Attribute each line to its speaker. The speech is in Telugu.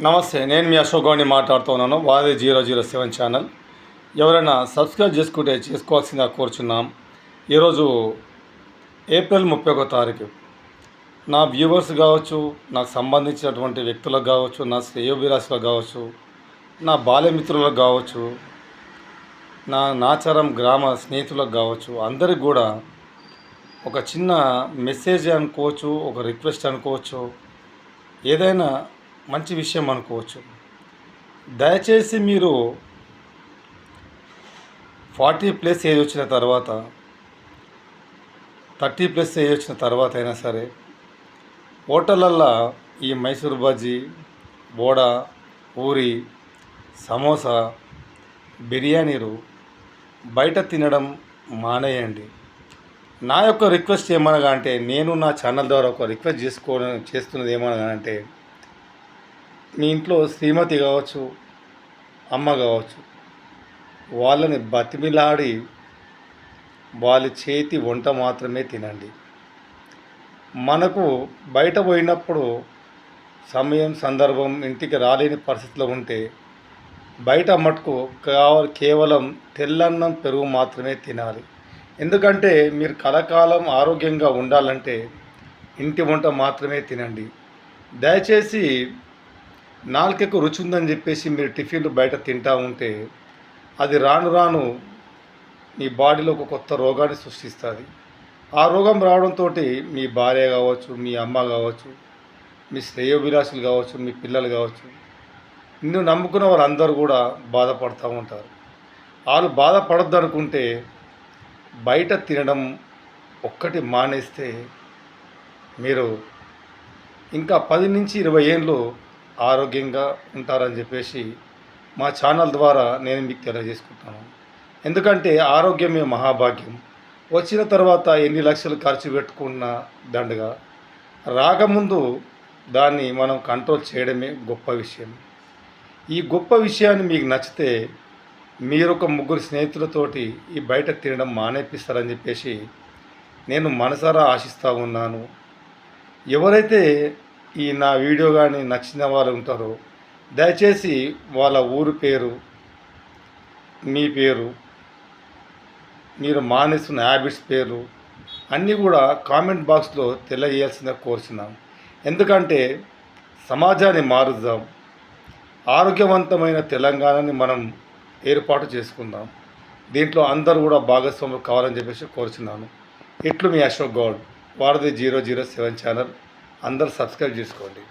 Speaker 1: నమస్తే, నేను మీ అశోక్ గౌడ్ని మాట్లాడుతున్నాను. వాది 007 ఛానల్. ఎవరైనా సబ్స్క్రైబ్ చేసుకుంటే చేసుకోవాల్సిందిగా కోరుచున్నాం. ఈరోజు ఏప్రిల్ 31వ తారీఖు. నా వ్యూవర్స్ కావచ్చు, నాకు సంబంధించినటువంటి వ్యక్తులకు కావచ్చు, నా శ్రేయోభిలాషులకు కావచ్చు, నా బాల్యమిత్రులకు కావచ్చు, నా నాచారం గ్రామ స్నేహితులకు కావచ్చు, అందరికి కూడా ఒక చిన్న మెసేజ్ అనుకోవచ్చు, ఒక రిక్వెస్ట్ అనుకోవచ్చు, ఏదైనా మంచి విషయం అనుకోవచ్చు. దయచేసి మీరు 40+ ఏజ్ వచ్చిన తర్వాత, 30+ ఏజ్ వచ్చిన తర్వాత అయినా సరే హోటళ్ళల్లో ఈ మైసూర్ బజ్జీ, బోడా, పూరి, సమోసా, బిర్యానీలు బయట తినడం మానేయండి. నా యొక్క రిక్వెస్ట్ ఏమనగా అంటే, నేను నా ఛానల్ ద్వారా ఒక రిక్వెస్ట్ చేస్తున్నది ఏమనగా అంటే, మీ ఇంట్లో శ్రీమతి కావచ్చు, అమ్మ కావచ్చు, వాళ్ళని బతిమిలాడి వాళ్ళ చేతి వంట మాత్రమే తినండి. మనకు బయట పోయినప్పుడు సమయం సందర్భం ఇంటికి రాలేని పరిస్థితిలో ఉంటే బయట మటుకు కేవలం తెల్లన్నం పెరుగు మాత్రమే తినాలి. ఎందుకంటే మీరు కలకాలం ఆరోగ్యంగా ఉండాలంటే ఇంటి వంట మాత్రమే తినండి. దయచేసి నాలుకకు రుచి ఉందని చెప్పేసి మీరు టిఫిన్లు బయట తింటూ ఉంటే అది రాను రాను మీ బాడీలో ఒక కొత్త రోగాన్ని సృష్టిస్తుంది. ఆ రోగం రావడంతో మీ భార్య కావచ్చు, మీ అమ్మ కావచ్చు, మీ శ్రేయోభిలాషులు కావచ్చు, మీ పిల్లలు కావచ్చు, నిన్ను నమ్ముకున్న వాళ్ళందరూ కూడా బాధపడుతూ ఉంటారు. వాళ్ళు బాధపడద్దు అనుకుంటే బయట తినడం ఒక్కటి మానేస్తే మీరు ఇంకా 10 నుంచి 20 ఏళ్ళు ఆరోగ్యంగా ఉంటారని చెప్పేసి మా ఛానల్ ద్వారా నేను మీకు తెలియజేసుకుంటాను. ఎందుకంటే ఆరోగ్యమే మహాభాగ్యం. వచ్చిన తర్వాత ఎన్ని లక్షలు ఖర్చు పెట్టుకున్నా దండగా, రాకముందు దాన్ని మనం కంట్రోల్ చేయడమే గొప్ప విషయం. ఈ గొప్ప విషయాన్ని మీకు నచ్చితే మీరు ఒక 3 స్నేహితులతోటి ఈ బయట తినడం మానేపిస్తారని చెప్పేసి నేను మనసారా ఆశిస్తూ ఉన్నాను. ఎవరైతే ఈ నా వీడియో కానీ నచ్చిన వాళ్ళు ఉంటారో దయచేసి వాళ్ళ ఊరు పేరు, మీ పేరు, మీరు మానేస్తున్న హ్యాబిట్స్ పేరు అన్నీ కూడా కామెంట్ బాక్స్లో తెలియజేయాల్సిందిగా కోరుచున్నాం. ఎందుకంటే సమాజాన్ని మారుద్దాం, ఆరోగ్యవంతమైన తెలంగాణని మనం ఏర్పాటు చేసుకుందాం. దీంట్లో అందరూ కూడా భాగస్వాములు కావాలని చెప్పేసి కోరుచున్నాను. ఇట్లు మీ అశోక్ గౌడ్, వారధి 007 ఛానల్. అందరూ సబ్స్క్రైబ్ చేసుకోండి.